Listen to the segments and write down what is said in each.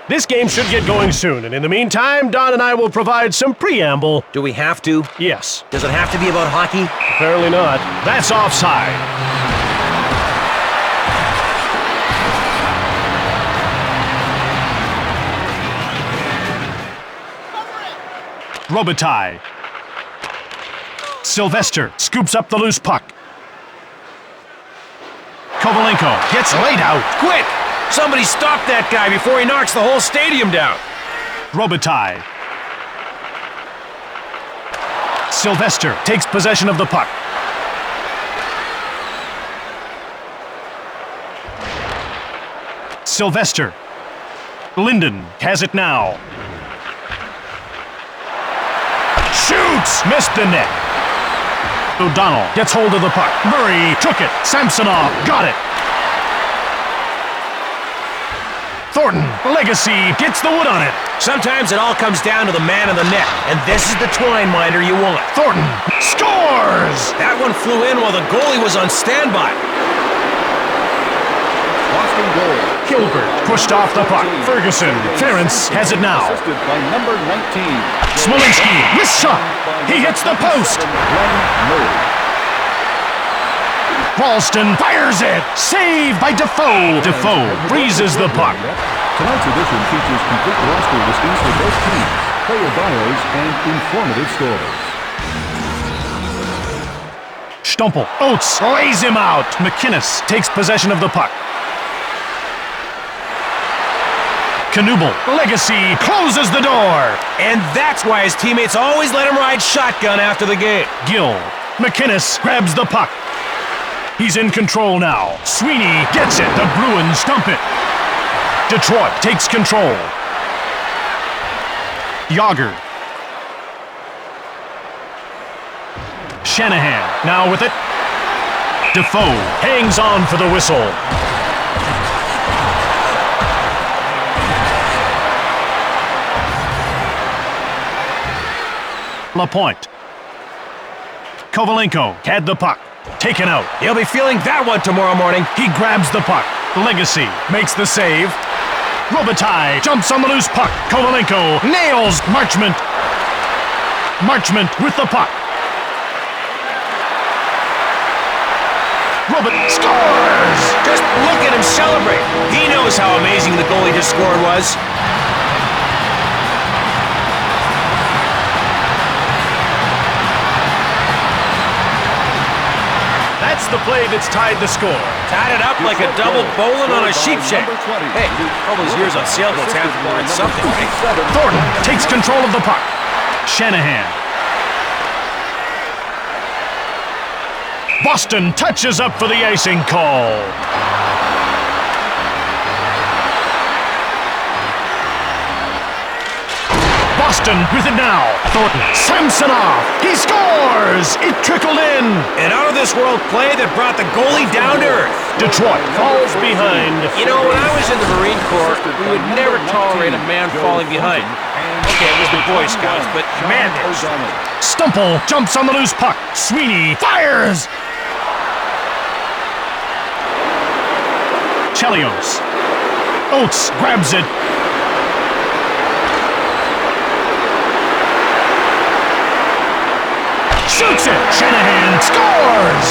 This game should get going soon, and in the meantime, Don and I will provide some preamble. Do we have to? Yes. Does it have to be about hockey? Apparently not. That's offside. Robitaille. Sylvester scoops up the loose puck. Kovalenko gets laid out. Quick! Somebody stop that guy before he knocks the whole stadium down. Robitaille. Sylvester takes possession of the puck. Sylvester. Linden has it now. Shoots! Missed the net. O'Donnell gets hold of the puck. Murray took it. Samsonov got it. Thornton, Legacy gets the wood on it. Sometimes it all comes down to the man in the net, and this is the twine minder you want. Thornton scores! That one flew in while the goalie was on standby. Boston goal. Gilbert pushed off the puck. Ferguson. Ference has it now. Assisted by number 19. Smolinski with shot. He hits the post. Ralston fires it. Saved by Defoe. Defoe freezes the puck. Tonight's edition features complete roster listings for both teams, player bios, and informative scores. Stumpel. Oates lays him out. McInnes takes possession of the puck. Knubel. Legacy closes the door. And that's why his teammates always let him ride shotgun after the game. Gill. McInnes grabs the puck. He's in control now. Sweeney gets it. The Bruins stump it. Detroit takes control. Yager. Shanahan now with it. Defoe hangs on for the whistle. Lapointe. Kovalenko had the puck. Taken out. He'll be feeling that one tomorrow morning. He grabs the puck. Legacy makes the save. Robitaille jumps on the loose puck. Kovalenko nails Marchment. Marchment with the puck. Robert scores! Just look at him celebrate. He knows how amazing the goal he just scored was. That's the play that's tied the score. Tied it up like a double bowling on a sheep shed. Hey, all those years on sailboats have to learn something, right? Thornton takes control of the puck. Shanahan. Boston touches up for the icing call. Boston with it now. Thornton. Samsonov. He scores! It trickled in. An out-of-this-world play that brought the goalie down to earth. Detroit falls behind. You know, when I was in the Marine Corps, we would never tolerate a man falling behind. Okay, it was the Boy Scouts, but man, Stumpel jumps on the loose puck. Sweeney fires! Chelios. Oates grabs it. Shoots it! Shanahan scores!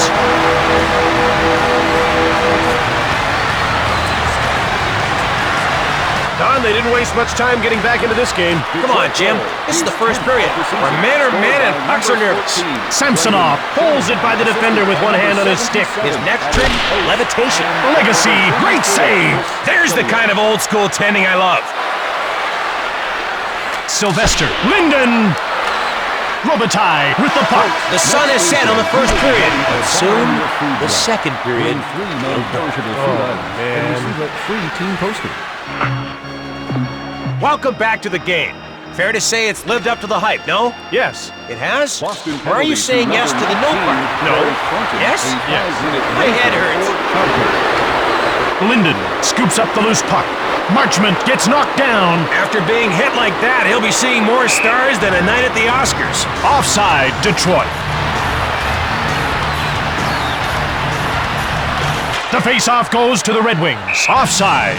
Don, they didn't waste much time getting back into this game. Come on, Jim. This is the first period, where men are men and pucks are nervous. Samsonov pulls it by the defender with one hand on his stick. His next trick, levitation. Legacy, great save! There's the kind of old-school tending I love. Sylvester, Linden! Robitaille with the puck. The sun is set on the first period. Soon, the second period. Free team posted. Welcome back to the game. Fair to say it's lived up to the hype, no? Yes. It has? Boston Or are you saying yes to the no part? No. Yes? Yes. My head hurts. Linden scoops up the loose puck. Marchment gets knocked down. After being hit like that, he'll be seeing more stars than a night at the Oscars. Offside, Detroit. The face-off goes to the Red Wings. Offside.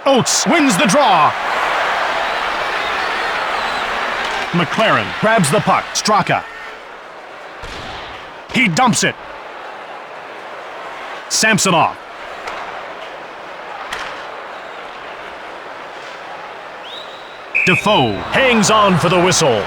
Oates wins the draw. McLaren grabs the puck. Straka. He dumps it. Samsonov. Defoe hangs on for the whistle.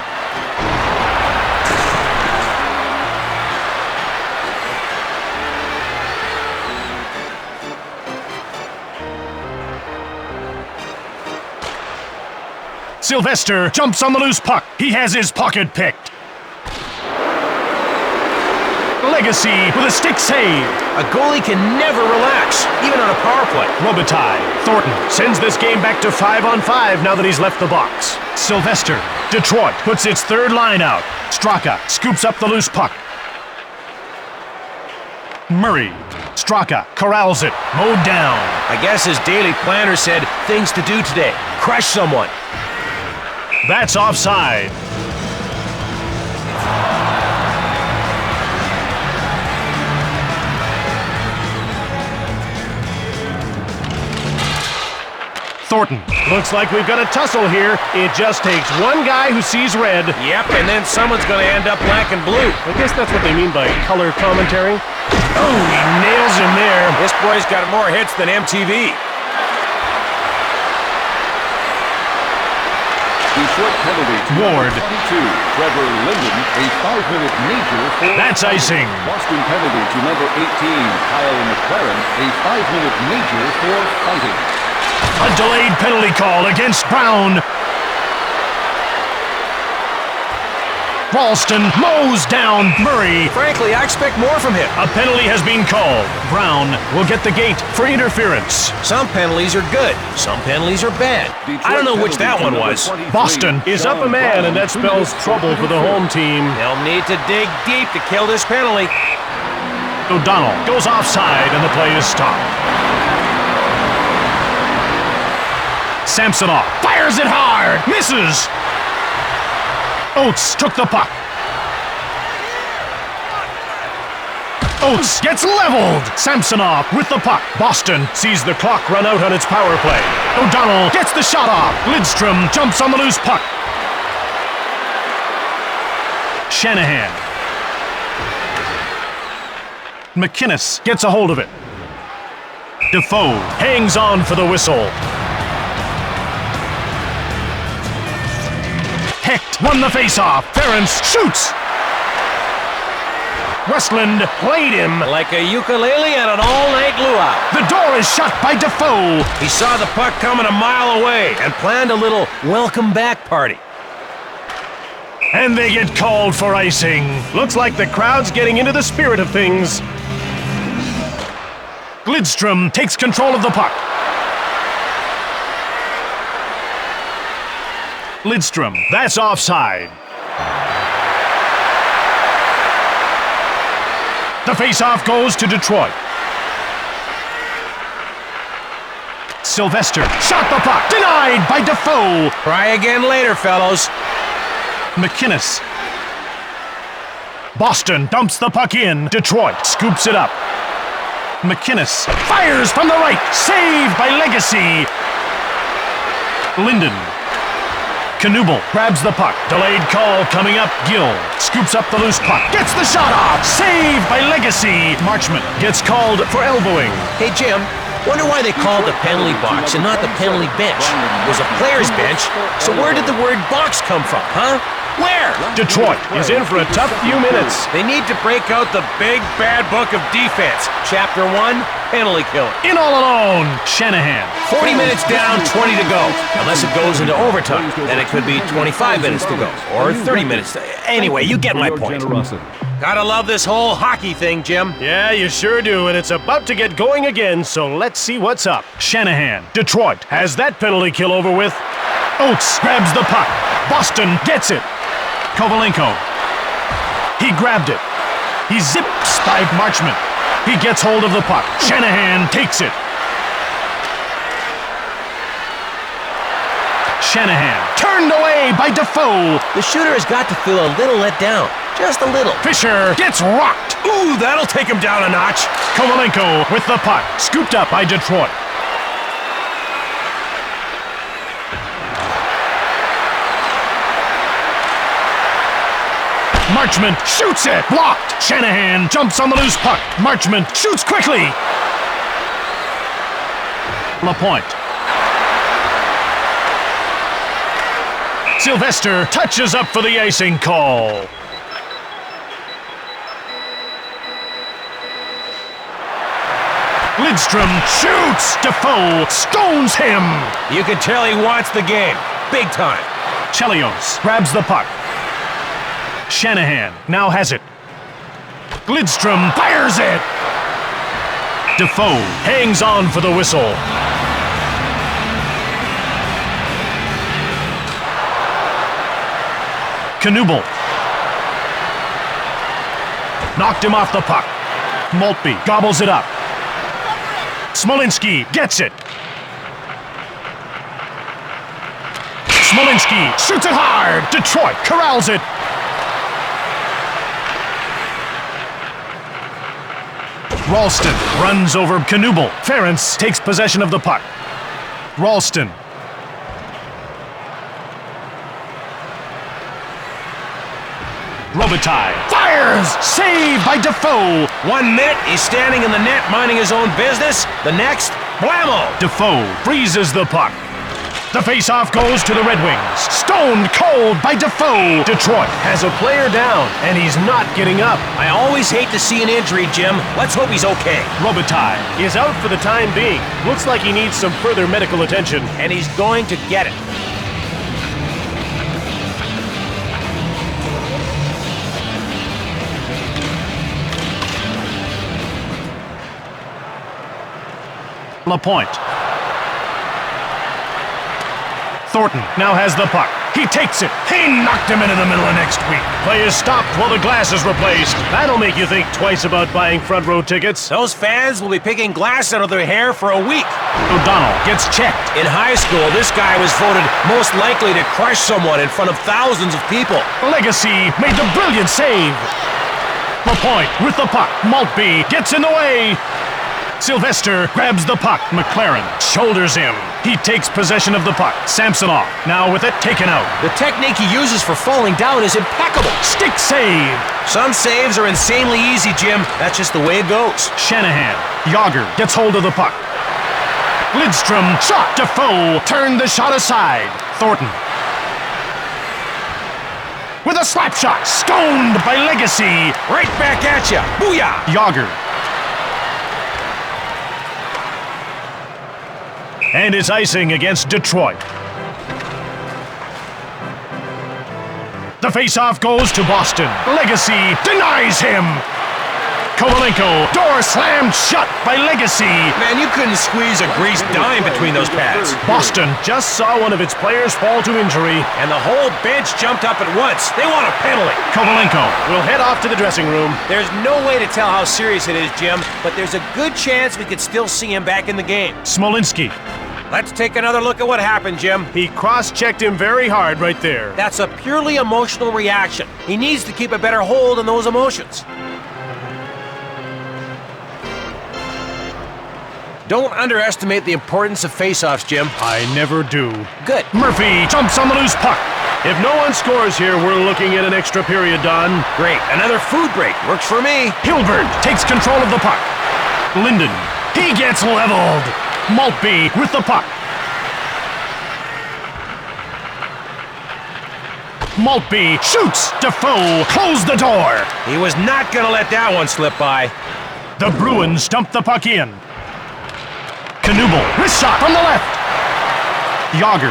Sylvester jumps on the loose puck. He has his pocket picked. Legacy with a stick save. A goalie can never relax, even on a power play. Robitaille. Thornton sends this game back to 5-on-5 now that he's left the box. Sylvester. Detroit puts its third line out. Straka scoops up the loose puck. Murray. Straka corrals it. Mowed down. I guess his daily planner said things to do today. Crush someone. That's offside. Thornton. Looks like we've got a tussle here. It just takes one guy who sees red. Yep, and then someone's going to end up black and blue. I guess that's what they mean by color commentary. Oh, he nails him there. This boy's got more hits than MTV. The short penalty to Ward. 22, Trevor Linden, a 5-minute major for... That's icing. Boston penalty to number 18, Kyle McLaren, a 5-minute major for fighting. A delayed penalty call against Brown. Ralston mows down Murray. Frankly, I expect more from him. A penalty has been called. Brown will get the gate for interference. Some penalties are good. Some penalties are bad. I don't know which that one was. Boston is up a man, and that spells trouble for the home team. They'll need to dig deep to kill this penalty. O'Donnell goes offside, and the play is stopped. Samsonov fires it hard. Misses. Oates took the puck. Oates gets leveled. Samsonov with the puck. Boston sees the clock run out on its power play. O'Donnell gets the shot off. Lidstrom jumps on the loose puck. Shanahan. McInnes gets a hold of it. Defoe hangs on for the whistle. Hecht won the faceoff. Ference shoots. Westland played him. Like a ukulele at an all-night luau. The door is shut by Defoe. He saw the puck coming a mile away and planned a little welcome back party. And they get called for icing. Looks like the crowd's getting into the spirit of things. Lidstrom takes control of the puck. Lidstrom, that's offside. The faceoff goes to Detroit. Sylvester shot the puck. Denied by Defoe. Try again later, fellows. McInnes. Boston dumps the puck in. Detroit scoops it up. McInnes fires from the right. Saved by Legacy. Linden. Knuble grabs the puck. Delayed call coming up. Gill scoops up the loose puck. Gets the shot off. Saved by Legacy. Marchment gets called for elbowing. Hey, Jim, wonder why they called the penalty box and not the penalty bench. It was a player's bench, so where did the word box come from, huh? Where? Detroit is in for a tough few minutes. They need to break out the big bad book of defense. Chapter 1, penalty killing. In all alone, Shanahan. 40 minutes down, 20 to go. Unless it goes into overtime, then it could be 25 minutes to go, or 30 minutes. Anyway, you get my point. Gotta love this whole hockey thing, Jim. Yeah, you sure do, and it's about to get going again, so let's see what's up. Shanahan. Detroit has that penalty kill over with. Oates grabs the puck. Boston gets it. Kovalenko. He grabbed it. He zips by Marchment. He gets hold of the puck. Shanahan takes it. Shanahan turned away by Defoe. The shooter has got to feel a little let down. Just a little. Fisher gets rocked. Ooh, that'll take him down a notch. Kovalenko with the puck. Scooped up by Detroit. Marchment shoots it. Blocked. Shanahan jumps on the loose puck. Marchment shoots quickly. Lapointe. Sylvester touches up for the icing call. Lidstrom shoots. Defoe stones him. You can tell he wants the game. Big time. Chelios grabs the puck. Shanahan now has it. Lidstrom fires it. Defoe hangs on for the whistle. Knubel knocked him off the puck. Maltby gobbles it up. Smolinski gets it. Smolinski shoots it hard. Detroit corrals it. Ralston runs over Knubel. Ference takes possession of the puck. Ralston. Robitaille fires! Saved by Defoe! 1 minute, he's standing in the net minding his own business. The next, blammo! Defoe freezes the puck. The face-off goes to the Red Wings. Stoned cold by Defoe. Detroit has a player down, and he's not getting up. I always hate to see an injury, Jim. Let's hope he's okay. Robitaille is out for the time being. Looks like he needs some further medical attention. And he's going to get it. Lapointe. Thornton now has the puck. He takes it. He knocked him into the middle of next week. Play is stopped while the glass is replaced. That'll make you think twice about buying front row tickets. Those fans will be picking glass out of their hair for a week. O'Donnell gets checked. In high school, this guy was voted most likely to crush someone in front of thousands of people. Legacy made the brilliant save. Lapointe with the puck. Maltby gets in the way. Sylvester grabs the puck. McLaren shoulders him. He takes possession of the puck. Samsonov now with it taken out. The technique he uses for falling down is impeccable. Stick save. Some saves are insanely easy, Jim. That's just the way it goes. Shanahan. Yager gets hold of the puck. Lidstrom shot. Defoe turned the shot aside. Thornton with a slap shot. Stoned by Legacy. Right back at ya. Booyah! Yager. And it's icing against Detroit. The face-off goes to Boston. Legacy denies him. Kovalenko, door slammed shut by Legacy. Man, you couldn't squeeze a greased dime between those pads. Boston just saw one of its players fall to injury. And the whole bench jumped up at once. They want a penalty. Kovalenko will head off to the dressing room. There's no way to tell how serious it is, Jim, but there's a good chance we could still see him back in the game. Smolinski. Let's take another look at what happened, Jim. He cross-checked him very hard right there. That's a purely emotional reaction. He needs to keep a better hold on those emotions. Don't underestimate the importance of face-offs, Jim. I never do. Good. Murphy jumps on the loose puck. If no one scores here, we're looking at an extra period, Don. Great. Another food break. Works for me. Hilbert takes control of the puck. Linden. He gets leveled. Maltby with the puck. Maltby shoots. Defoe closed the door. He was not going to let that one slip by. The Bruins dump the puck in. Knubel, wrist shot from the left. Yager.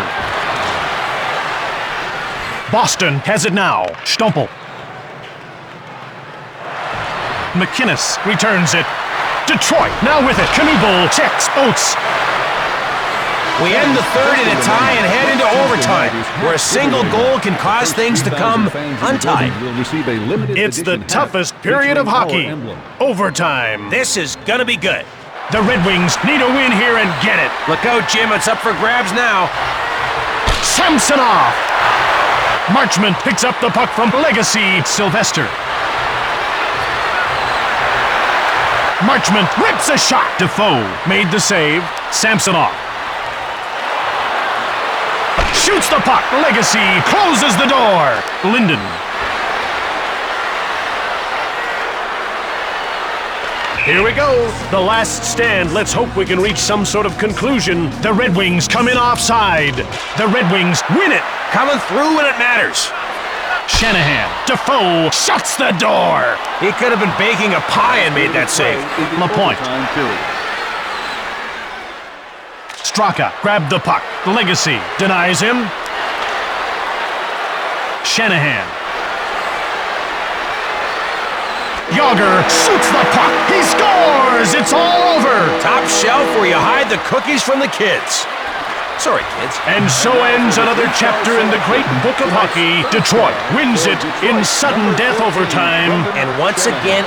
Boston has it now. Stumpel. McInnes returns it. Detroit now with it. Knubel checks Oates. We end the third in a tie and head into overtime, where a single goal can cause things to come untied. It's the toughest period of hockey. Overtime. This is gonna be good. The Red Wings need a win here and get it. Look out, Jim. It's up for grabs now. Samsonov. Marchment picks up the puck from Legacy. Sylvester. Marchment rips a shot. Defoe made the save. Samsonov shoots the puck. Legacy closes the door. Linden. Here we go. The last stand. Let's hope we can reach some sort of conclusion. The Red Wings come in offside. The Red Wings win it. Coming through when it matters. Shanahan. Defoe shuts the door. He could have been baking a pie and made that save. LaPointe. Straka grabbed the puck. Legacy denies him. Shanahan. Yager shoots the puck. He scores! It's all over! Top shelf where you hide the cookies from the kids. Sorry, kids. And so ends another chapter in the great book of hockey. Detroit wins it in sudden death overtime. And once again,